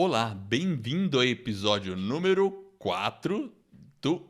Olá, bem-vindo ao episódio número 4 do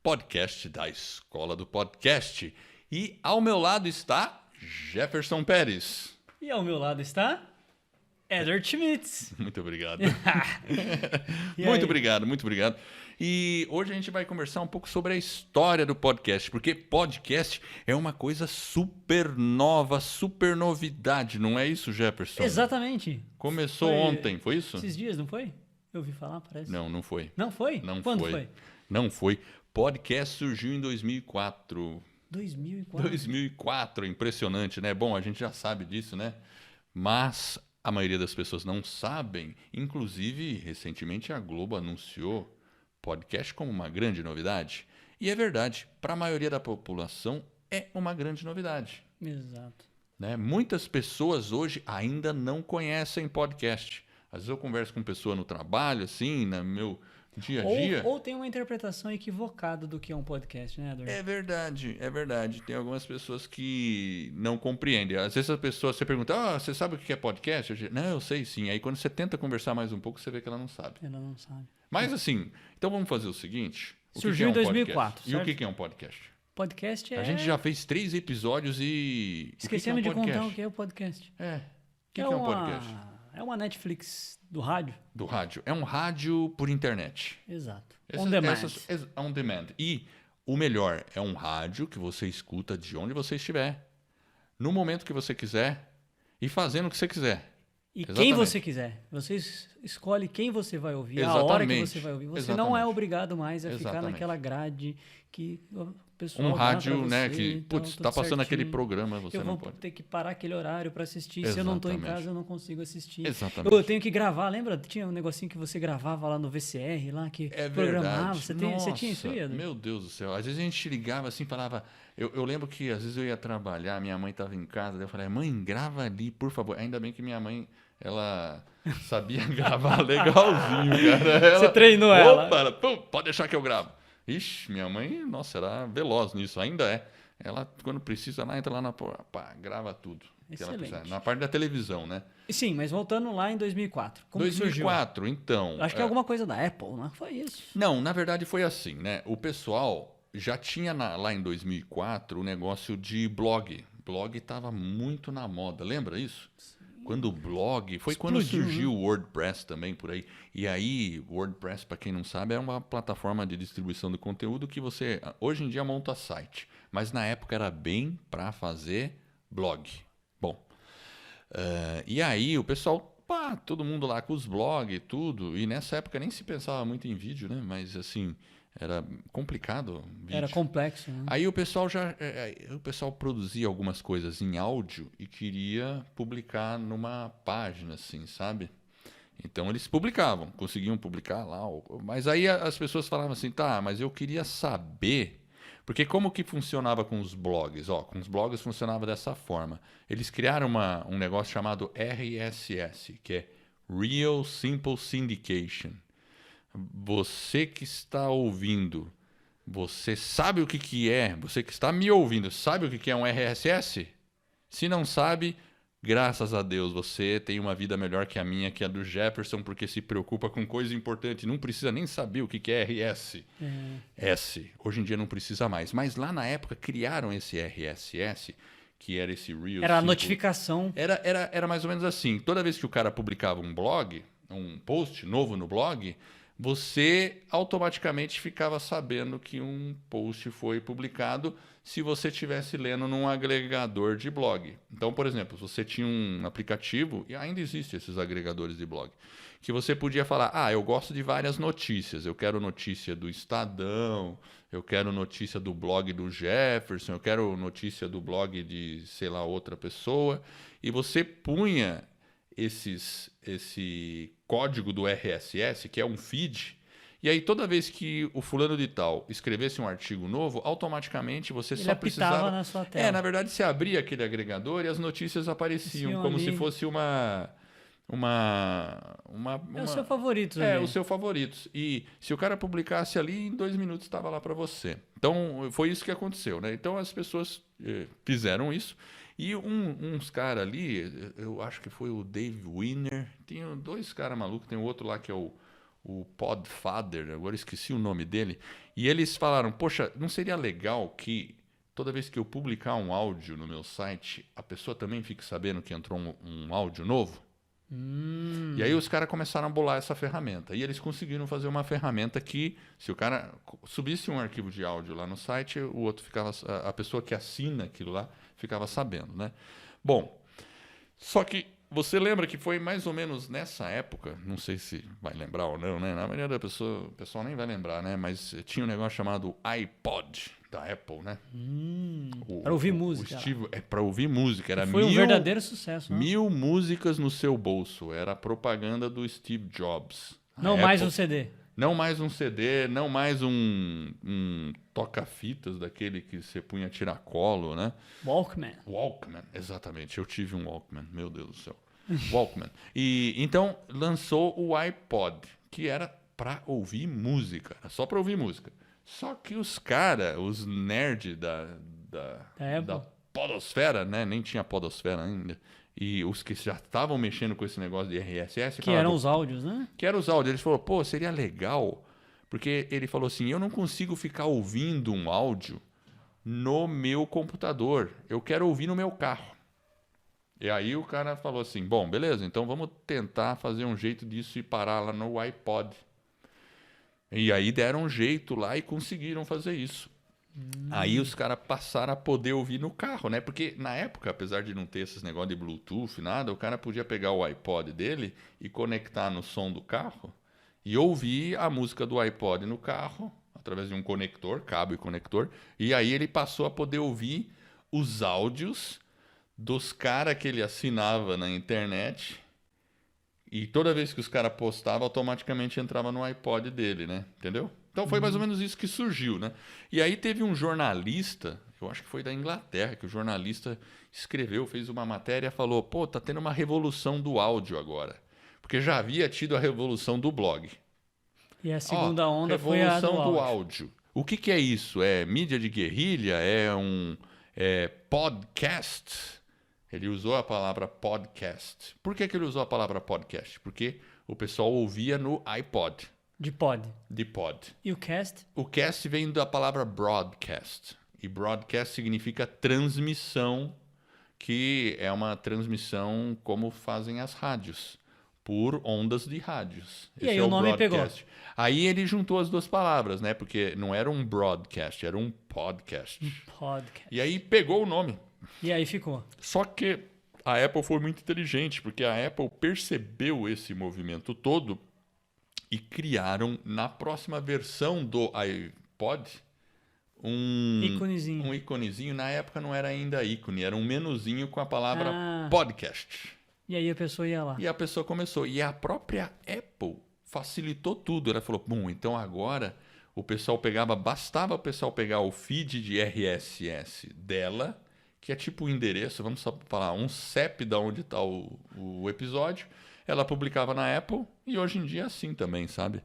podcast da Escola do Podcast. E ao meu lado está Jefferson Pérez. E ao meu lado está Edward Schmitz. Muito obrigado. E Muito aí? obrigado, muito obrigado. E hoje a gente vai conversar um pouco sobre a história do podcast, porque podcast é uma coisa super nova, super novidade, não é isso, Jefferson? Exatamente. Começou Foi ontem, foi isso? Esses dias, não foi? Eu ouvi falar, parece. Não, não foi. Não foi? Não Quando foi. foi? Não foi. Podcast surgiu em 2004. 2004. 2004, impressionante, né? Bom, a gente já sabe disso, né? Mas a maioria das pessoas não sabem. Inclusive, recentemente a Globo anunciou podcast como uma grande novidade. E é verdade, para a maioria da população é uma grande novidade, Exato. né? Muitas pessoas hoje ainda não conhecem podcast. Às vezes eu converso com pessoa no trabalho, assim, no meu dia a dia. Ou tem uma interpretação equivocada do que é um podcast, né, Edward? É verdade, é verdade. Tem algumas pessoas que não compreendem. Às vezes você pergunta, você sabe o que é podcast? Eu digo, não, eu sei sim. Aí quando você tenta conversar mais um pouco, você vê que ela não sabe. Ela não sabe. Mas assim, então vamos fazer o seguinte. Surgiu o que em é um 2004, podcast? E o certo? que é um podcast? Podcast é... A gente já fez 3 episódios e... Esquecemos de o que é um contar podcast? o que é o podcast. É. O que é um podcast? É uma Netflix do rádio. Do rádio. É um rádio por internet. Exato. On demand. On demand. E o melhor, é um rádio que você escuta de onde você estiver, no momento que você quiser e fazendo o que você quiser. E quem Exatamente. você quiser. Você escolhe quem você vai ouvir, a hora que Exatamente. você vai ouvir. Você Exatamente. não é obrigado mais a ficar Exatamente. naquela grade que o pessoal Um dá rádio, pra né, você, que, então, putz, tudo tá passando aquele certinho. programa, você Eu não vou pode. ter que parar aquele horário para assistir. Se eu não tô em Exatamente. casa, eu não consigo assistir. Exatamente. Eu tenho que gravar. Lembra? Tinha um negocinho que você gravava lá no VCR, lá que É programava. verdade. Você tinha isso aí, Nossa, Edu? meu Deus do céu. Às vezes a gente ligava assim, falava... Eu lembro que às vezes eu ia trabalhar, minha mãe estava em casa, daí eu falei, mãe, grava ali, por favor. Ainda bem que minha mãe, ela sabia gravar legalzinho, cara. Você treinou ela. Opa, pum, pode deixar que eu gravo. Ixi, minha mãe, nossa, era veloz nisso, ainda é. Ela, quando precisa, ela entra lá na... Pá, grava tudo. Que ela Excelente. precisa. Na parte da televisão, né? Sim, mas voltando lá em 2004. Como que surgiu? 2004, então... Acho que é alguma coisa da Apple, não foi isso? Não, na verdade foi assim, né? O pessoal já tinha lá em 2004 o negócio de blog. Blog estava muito na moda, lembra isso? Quando o blog... Foi quando Explodiu, surgiu o WordPress também por aí. E aí, o WordPress, para quem não sabe, é uma plataforma de distribuição de conteúdo que você, hoje em dia, monta site. Mas na época era bem para fazer blog. Bom, e aí o pessoal... Pá, todo mundo lá com os blogs e tudo. E nessa época nem se pensava muito em vídeo, né? Mas assim, era complicado vídeo. Era complexo, né? Aí o pessoal produzia algumas coisas em áudio e queria publicar numa página, assim, sabe? Então eles publicavam, conseguiam publicar lá. Mas aí as pessoas falavam assim, tá, mas eu queria saber... Porque como que funcionava com os blogs? Com os blogs funcionava dessa forma. Eles criaram um negócio chamado RSS, que é Real Simple Syndication. Você que está ouvindo, você sabe o que é? Você que está me ouvindo, sabe o que é um RSS? Se não sabe, graças a Deus, você tem uma vida melhor que a minha, que a do Jefferson, porque se preocupa com coisa importante. Não precisa nem saber o que é RS. S. Hoje em dia não precisa mais. Mas lá na época criaram esse RSS, que era esse Real Era a Simple. notificação. Era mais ou menos assim. Toda vez que o cara publicava um blog, um post novo no blog, você automaticamente ficava sabendo que um post foi publicado se você estivesse lendo num agregador de blog. Então, por exemplo, você tinha um aplicativo, e ainda existem esses agregadores de blog, que você podia falar, eu gosto de várias notícias, eu quero notícia do Estadão, eu quero notícia do blog do Jefferson, eu quero notícia do blog de, sei lá, outra pessoa, e você punha esse código do RSS, que é um feed, e aí toda vez que o fulano de tal escrevesse um artigo novo, automaticamente você Ele só apitava precisava... na sua tela. Na verdade você abria aquele agregador e as notícias apareciam como se fosse uma É o seu favorito. o seu favoritos. E se o cara publicasse ali, em 2 minutos estava lá para você. Então, foi isso que aconteceu, né? Então, as pessoas fizeram isso. E uns caras ali, eu acho que foi o Dave Winner, tem 2 caras malucos, tem o outro lá que é o Podfather, agora esqueci o nome dele, e eles falaram, poxa, não seria legal que toda vez que eu publicar um áudio no meu site, a pessoa também fique sabendo que entrou um áudio novo? E aí os caras começaram a bolar essa ferramenta. E eles conseguiram fazer uma ferramenta que, se o cara subisse um arquivo de áudio lá no site, o outro ficava, a pessoa que assina aquilo lá ficava sabendo, né? Bom, só que você lembra que foi mais ou menos nessa época, não sei se vai lembrar ou não, né? Na maioria da pessoa, o pessoal nem vai lembrar, né? Mas tinha um negócio chamado iPod da Apple, né? Para ouvir música. Para ouvir música. Era Foi um verdadeiro sucesso. 1000 músicas no seu bolso. Era a propaganda do Steve Jobs. Não mais um CD. Não mais um CD, não mais um toca-fitas daquele que você punha tiracolo, né? Walkman, exatamente. Eu tive um Walkman, meu Deus do céu. Walkman. E então lançou o iPod, que era para ouvir música, era só para ouvir música. Só que os caras, os nerds da podosfera, né? Nem tinha podosfera ainda. E os que já estavam mexendo com esse negócio de RSS... Que eram os áudios, né? Que eram os áudios. Eles falaram, pô, seria legal... Porque ele falou assim, eu não consigo ficar ouvindo um áudio no meu computador. Eu quero ouvir no meu carro. E aí o cara falou assim, bom, beleza, então vamos tentar fazer um jeito disso e parar lá no iPod. E aí deram um jeito lá e conseguiram fazer isso. Aí os caras passaram a poder ouvir no carro, né? Porque na época, apesar de não ter esses negócios de Bluetooth, nada, o cara podia pegar o iPod dele e conectar no som do carro e ouvir a música do iPod no carro, através de um conector, cabo e conector. E aí ele passou a poder ouvir os áudios dos caras que ele assinava na internet. E toda vez que os caras postavam, automaticamente entrava no iPod dele, né? Entendeu? Então foi mais ou menos isso que surgiu, né? E aí teve um jornalista, eu acho que foi da Inglaterra, que o jornalista escreveu, fez uma matéria e falou, pô, tá tendo uma revolução do áudio agora. Porque já havia tido a revolução do blog. E a segunda onda foi a do áudio. O que é isso? É mídia de guerrilha? É podcast? Ele usou a palavra podcast. Por que ele usou a palavra podcast? Porque o pessoal ouvia no iPod. De pod. De pod. E o cast? O cast vem da palavra broadcast. E broadcast significa transmissão, que é uma transmissão como fazem as rádios, por ondas de rádios. E aí o nome broadcast. Pegou. Aí ele juntou as duas palavras, né? Porque não era um broadcast, era um podcast. Podcast. E aí pegou o nome. E aí ficou. Só que a Apple foi muito inteligente, porque a Apple percebeu esse movimento todo e criaram na próxima versão do iPod um iconezinho. Na época não era ainda ícone, era um menuzinho com a palavra podcast. E aí a pessoa ia lá. E a pessoa começou. E a própria Apple facilitou tudo. Ela falou, bom, então agora bastava o pessoal pegar o feed de RSS dela, que é tipo o endereço, vamos só falar, um CEP de onde está o episódio. Ela publicava na Apple e hoje em dia é assim também, sabe?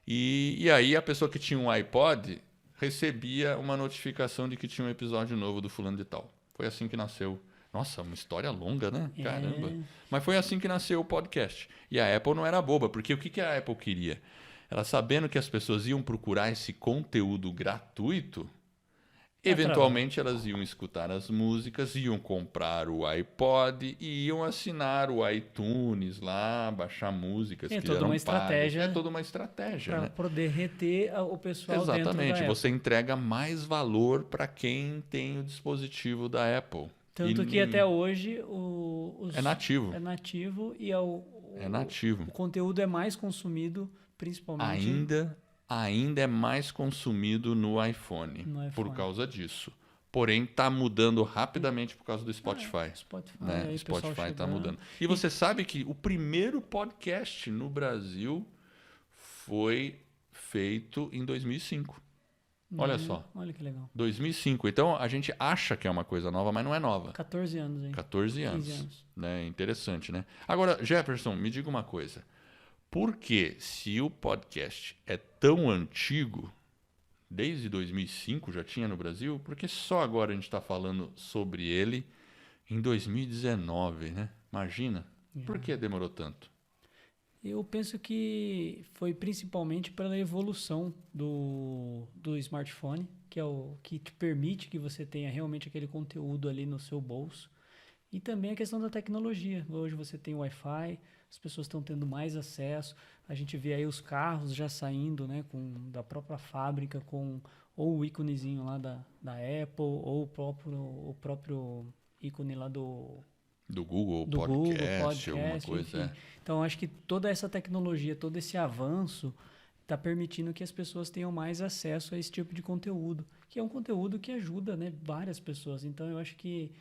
E aí a pessoa que tinha um iPod recebia uma notificação de que tinha um episódio novo do fulano de tal. Foi assim que nasceu. Nossa, uma história longa, né? Caramba. Mas foi assim que nasceu o podcast. E a Apple não era boba, porque o que a Apple queria? Ela sabendo que as pessoas iam procurar esse conteúdo gratuito, eventualmente elas iam escutar as músicas, iam comprar o iPod e iam assinar o iTunes lá, baixar músicas que eram pagas. É toda uma estratégia, para poder reter o pessoal dentro da Apple. Exatamente. Você entrega mais valor para quem tem o dispositivo da Apple. Tanto que até hoje é nativo. É nativo e é nativo. O conteúdo é mais consumido, principalmente. Ainda é mais consumido no iPhone por causa disso. Porém, está mudando rapidamente por causa do Spotify. O Spotify está mudando. E você sabe que o primeiro podcast no Brasil foi feito em 2005. Olha só. Olha que legal. 2005. Então, a gente acha que é uma coisa nova, mas não é nova. 14 anos, hein? 14 anos. 15 anos. Né? Interessante, né? Agora, Jefferson, me diga uma coisa. Por que, se o podcast é tão antigo, desde 2005 já tinha no Brasil, por que só agora a gente está falando sobre ele em 2019, né? Imagina. Por que demorou tanto? Eu penso que foi principalmente pela evolução do smartphone, que é o que te permite que você tenha realmente aquele conteúdo ali no seu bolso. E também a questão da tecnologia. Hoje você tem Wi-Fi, as pessoas estão tendo mais acesso. A gente vê aí os carros já saindo, né, da própria fábrica com ou o íconezinho lá da Apple ou o próprio ícone lá Do Google do Podcast, alguma Podcast, coisa, enfim. Então, acho que toda essa tecnologia, todo esse avanço está permitindo que as pessoas tenham mais acesso a esse tipo de conteúdo, que é um conteúdo que ajuda, né, várias pessoas. Então, eu acho que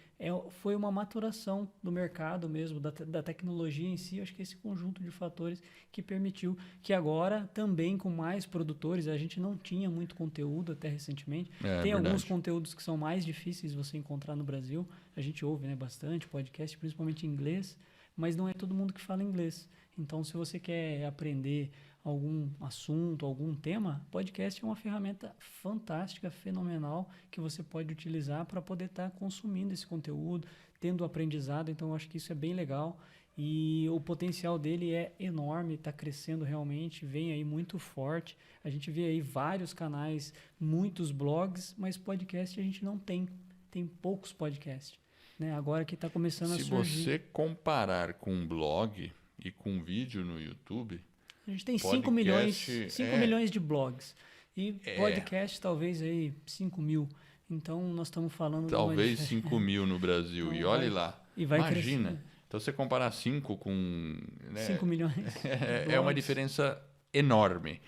foi uma maturação do mercado mesmo, da tecnologia em si. Eu acho que esse conjunto de fatores que permitiu que agora, também com mais produtores, a gente não tinha muito conteúdo até recentemente. Tem alguns conteúdos que são mais difíceis de você encontrar no Brasil. A gente ouve, né, bastante podcast, principalmente em inglês, mas não é todo mundo que fala inglês. Então, se você quer aprender algum assunto, algum tema, podcast é uma ferramenta fantástica, fenomenal, que você pode utilizar para poder estar consumindo esse conteúdo, tendo aprendizado. Então, eu acho que isso é bem legal e o potencial dele é enorme, está crescendo realmente, vem aí muito forte. A gente vê aí vários canais, muitos blogs, mas podcast a gente não tem. Tem poucos podcasts, né? Agora que está começando a surgir. Se você comparar com um blog e com um vídeo no YouTube, a gente tem 5 milhões de blogs. E podcast talvez aí 5 mil. Então nós estamos falando... Talvez 5 mil no Brasil. Então, e olhe lá. E vai imagina. Crescer. Então você comparar 5 com... Né, 5 milhões. É uma diferença enorme.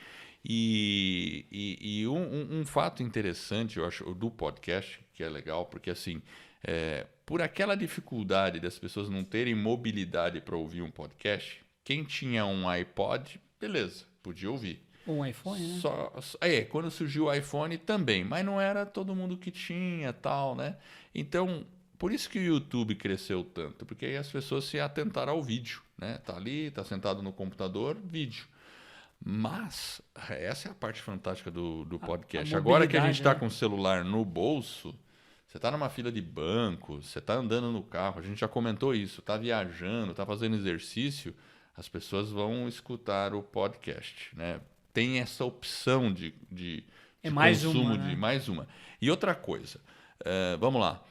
E um fato interessante, eu acho, do podcast, que é legal, porque assim, por aquela dificuldade das pessoas não terem mobilidade para ouvir um podcast, quem tinha um iPod, beleza, podia ouvir. Um iPhone, né? Quando surgiu o iPhone também, mas não era todo mundo que tinha, tal, né? Então, por isso que o YouTube cresceu tanto, porque aí as pessoas se atentaram ao vídeo, né? Tá ali, tá sentado no computador, vídeo. Mas essa é a parte fantástica do podcast. Agora que a gente está com o celular no bolso, você está numa fila de banco, você está andando no carro, a gente já comentou isso, está viajando, está fazendo exercício, as pessoas vão escutar o podcast, né? Tem essa opção de consumo de mais uma. E outra coisa, vamos lá.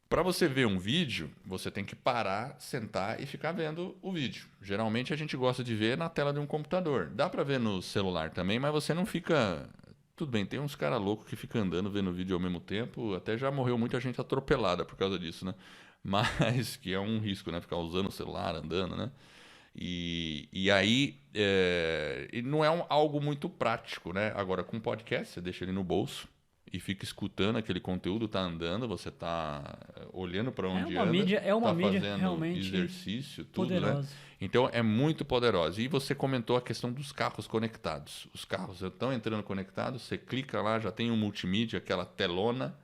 Para você ver um vídeo, você tem que parar, sentar e ficar vendo o vídeo. Geralmente a gente gosta de ver na tela de um computador. Dá para ver no celular também, mas você não fica... Tudo bem, tem uns caras loucos que ficam andando vendo vídeo ao mesmo tempo. Até já morreu muita gente atropelada por causa disso, né? Mas que é um risco, né? Ficar usando o celular, andando, né? E aí não é algo muito prático, né? Agora com podcast, você deixa ele no bolso e fica escutando aquele conteúdo, tá andando, você tá olhando para onde anda, é uma mídia fazendo realmente exercício, tudo, poderosa. né? Então é muito poderosa. E você comentou a questão dos carros conectados. Os carros estão entrando conectados, você clica lá, já tem um multimídia, aquela telona,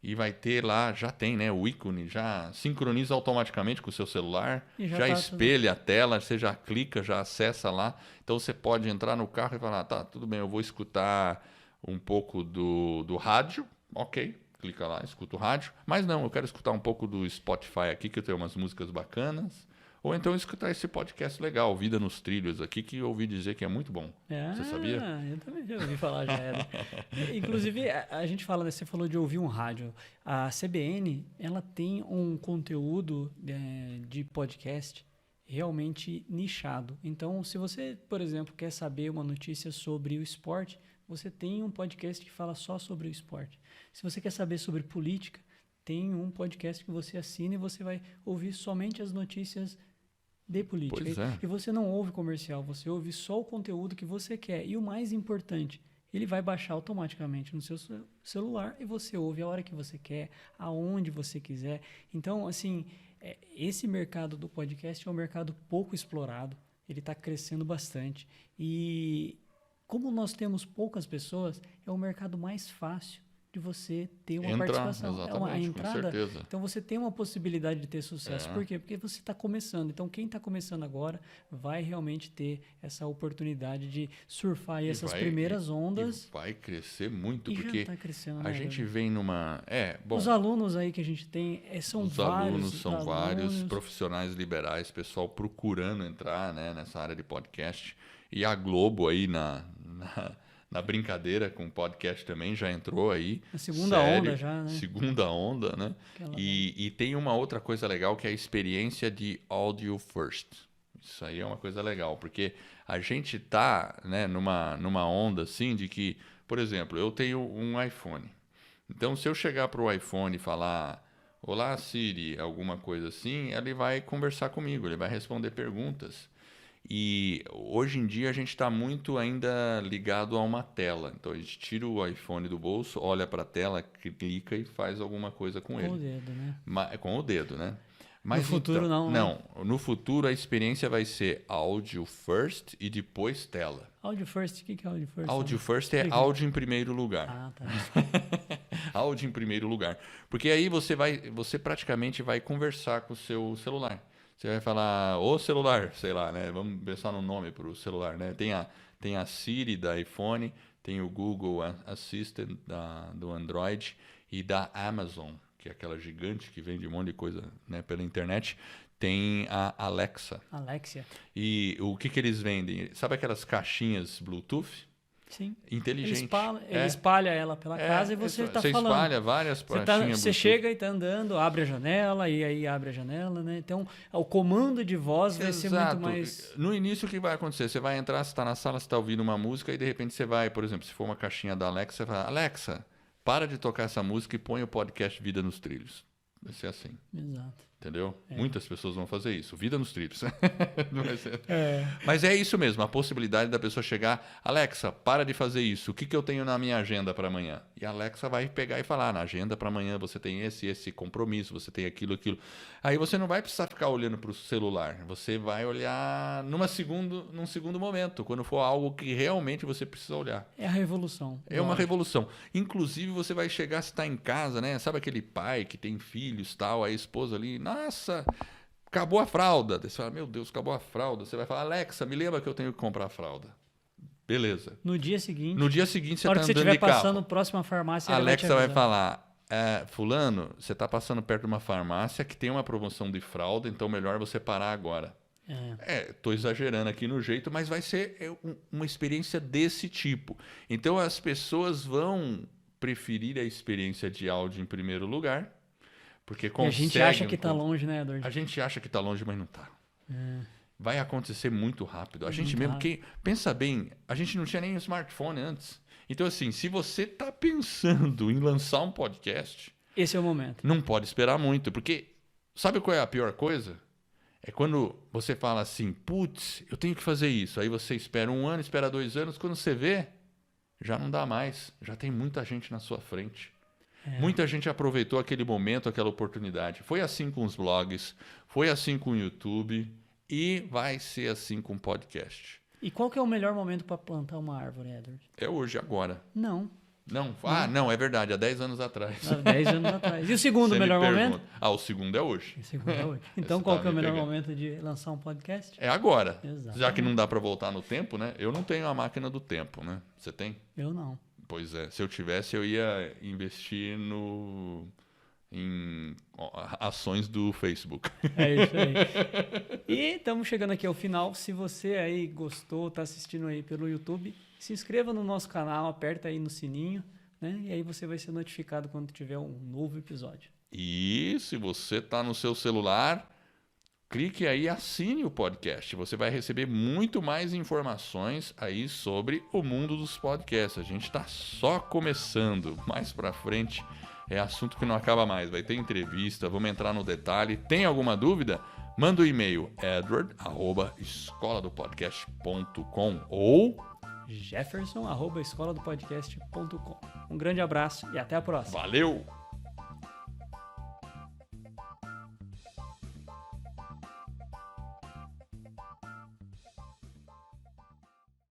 e vai ter lá, já tem, né, o ícone, já sincroniza automaticamente com o seu celular, já espelha a tela, você já clica, já acessa lá. Então você pode entrar no carro e falar, tá, tudo bem, eu vou escutar um pouco do rádio, ok, clica lá, escuta o rádio, mas não, eu quero escutar um pouco do Spotify aqui, que eu tenho umas músicas bacanas, ou então escutar esse podcast legal, Vida nos Trilhos aqui, que eu ouvi dizer que é muito bom. Você sabia? Eu também já ouvi falar já. Inclusive, a gente fala, né, você falou de ouvir um rádio. A CBN, ela tem um conteúdo de podcast realmente nichado. Então, se você, por exemplo, quer saber uma notícia sobre o esporte, você tem um podcast que fala só sobre o esporte. Se você quer saber sobre política, tem um podcast que você assina e você vai ouvir somente as notícias de política. E você não ouve comercial, você ouve só o conteúdo que você quer. E o mais importante, ele vai baixar automaticamente no seu celular e você ouve a hora que você quer, aonde você quiser. Então, assim, esse mercado do podcast é um mercado pouco explorado, ele está crescendo bastante. E como nós temos poucas pessoas, é o mercado mais fácil de você ter uma Entrar, participação. É uma exatamente, com entrada. certeza. Então você tem uma possibilidade de ter sucesso. É. Por quê? Porque você está começando. Então quem está começando agora vai realmente ter essa oportunidade de surfar aí essas primeiras ondas. E vai crescer muito, E porque já está crescendo. a né, gente Eduardo? vem numa... bom, Os alunos aí que a gente tem são os vários. alunos são vários, alunos. profissionais liberais, pessoal procurando entrar, né, nessa área de podcast. E a Globo aí na brincadeira com o podcast também já entrou aí. A segunda sério, onda já, né? Segunda onda, né? Aquela E tem uma outra coisa legal que é a experiência de audio first. Isso aí é uma coisa legal, porque a gente tá, né, numa onda assim de que, por exemplo, eu tenho um iPhone. Então, se eu chegar para o iPhone e falar, olá Siri, alguma coisa assim, ele vai conversar comigo, ele vai responder perguntas. E hoje em dia a gente está muito ainda ligado a uma tela. Então a gente tira o iPhone do bolso, olha para a tela, clica e faz alguma coisa com ele. Com o dedo, né? Com o dedo, né? Mas No futuro então, não, né? não. No futuro a experiência vai ser áudio first e depois tela. Audio first, o que é audio first? Áudio first é Explica. áudio em primeiro lugar. Ah, tá. Áudio em primeiro lugar. Porque aí você praticamente vai conversar com o seu celular. Você vai falar, ô celular, sei lá, né? Vamos pensar no nome para o celular, né? Tem a Siri da iPhone, tem o Google Assistant do Android e da Amazon, que é aquela gigante que vende um monte de coisa, né, pela internet. Tem a Alexa. Alexia. E o que eles vendem? Sabe aquelas caixinhas Bluetooth? Sim. Inteligente. Ele espalha ela pela casa e você está falando. Você espalha várias caixinhas Você chega e está andando, abre a janela e aí abre a janela, né? Então, o comando de voz vai ser muito mais... No início, o que vai acontecer? Você vai entrar, você está na sala, você está ouvindo uma música e de repente você vai, por exemplo, se for uma caixinha da Alexa, você vai falar, Alexa, para de tocar essa música e põe o podcast Vida nos Trilhos. Vai ser assim. Exato. Entendeu? Muitas pessoas vão fazer isso. Vida nos trilhos. Não vai ser. É. Mas é isso mesmo, a possibilidade da pessoa chegar, Alexa, para de fazer isso. O que eu tenho na minha agenda para amanhã? E a Alexa vai pegar e falar, na agenda para amanhã você tem esse compromisso, você tem aquilo. Aí você não vai precisar ficar olhando para o celular. Você vai olhar num segundo momento, quando for algo que realmente você precisa olhar. É a revolução. É uma revolução. Inclusive, você vai chegar, se está em casa, né? Sabe aquele pai que tem filhos, tal, a esposa ali, nossa, acabou a fralda. Você fala, meu Deus, acabou a fralda. Você vai falar, Alexa, me lembra que eu tenho que comprar a fralda. Beleza. No dia seguinte, você na hora está que você andando de estiver passando carro. próxima farmácia, A ela Alexa vai vai te avisar. falar, fulano, você está passando perto de uma farmácia que tem uma promoção de fralda, então melhor você parar agora. Estou exagerando aqui no jeito, mas vai ser uma experiência desse tipo. Então as pessoas vão preferir a experiência de áudio em primeiro lugar, porque E a gente acha que está longe, né, Eduardo? A gente acha que está longe, mas não está. Vai acontecer muito rápido. A gente Muito mesmo, rápido. pensa bem, a gente não tinha nem um smartphone antes. Então assim, se você está pensando em lançar um podcast, Esse é o momento. não pode esperar muito, porque sabe qual é a pior coisa? É quando você fala assim, putz, eu tenho que fazer isso. Aí você espera 1 ano, espera 2 anos, quando você vê, já não dá mais. Já tem muita gente na sua frente. Muita gente aproveitou aquele momento, aquela oportunidade. Foi assim com os blogs, foi assim com o YouTube e vai ser assim com o podcast. E qual que é o melhor momento para plantar uma árvore, Edward? É hoje, agora. Não. Não? Não, é verdade, há 10 anos atrás. Há 10 anos atrás. E o segundo Você melhor me momento? pergunta. O segundo é hoje. O segundo é hoje. Então, Você qual tá que é o me melhor pegando. momento de lançar um podcast? É agora. Exatamente. Já que não dá para voltar no tempo, né? Eu não tenho a máquina do tempo, né? Você tem? Eu não. Pois é. Se eu tivesse, eu ia investir em ações do Facebook. É isso aí. E estamos chegando aqui ao final. Se você aí gostou, está assistindo aí pelo YouTube, se inscreva no nosso canal, aperta aí no sininho, né? E aí você vai ser notificado quando tiver um novo episódio. E se você está no seu celular, clique aí e assine o podcast. Você vai receber muito mais informações aí sobre o mundo dos podcasts. A gente está só começando. Mais para frente é assunto que não acaba mais. Vai ter entrevista, vamos entrar no detalhe. Tem alguma dúvida? Manda o e-mail edward@escoladopodcast.com ou Jefferson@escoladopodcast.com. Um grande abraço e até a próxima. valeu!